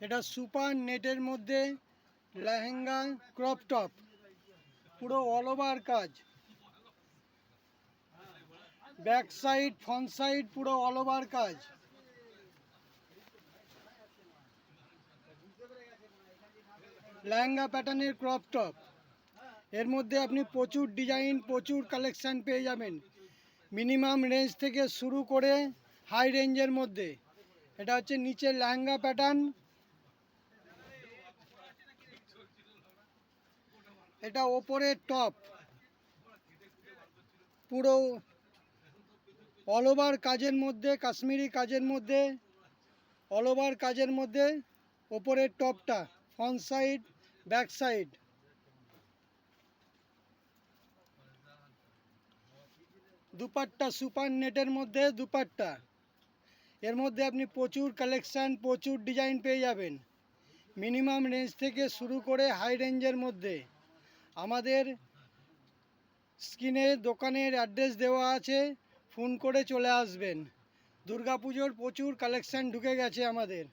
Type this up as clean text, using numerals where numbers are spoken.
এটা সুপার নেটের মধ্যে লেহেঙ্গা ক্রপ টপ, পুরো অল ওভার কাজ, ব্যাক সাইড ফ্রন্ট সাইড পুরো অল ওভার কাজ। লেহেঙ্গা প্যাটার্নের ক্রপ টপ, এর মধ্যে আপনি প্রচুর ডিজাইন, প্রচুর কালেকশান পেয়ে যাবেন, মিনিমাম রেঞ্জ থেকে শুরু করে হাই রেঞ্জের মধ্যে। এটা হচ্ছে নিচের লেহেঙ্গা প্যাটার্ন, এটা ওপরের টপ, পুরো অল ওভার কাজের মধ্যে, কাশ্মীরি কাজের মধ্যে, অল ওভার কাজের মধ্যে ওপরের টপটা, front side back side. Dupatta super নেটের মধ্যে দুপাট্টা, এর মধ্যে আপনি প্রচুর কালেকশান, প্রচুর ডিজাইন পেয়ে যাবেন, মিনিমাম রেঞ্জ থেকে শুরু করে হাই রেঞ্জের মধ্যে। আমাদের স্ক্রিনে দোকানের অ্যাড্রেস দেওয়া আছে, ফোন করে চলে আসবেন। দুর্গাপুজোর প্রচুর কালেকশান ঢুকে গেছে আমাদের।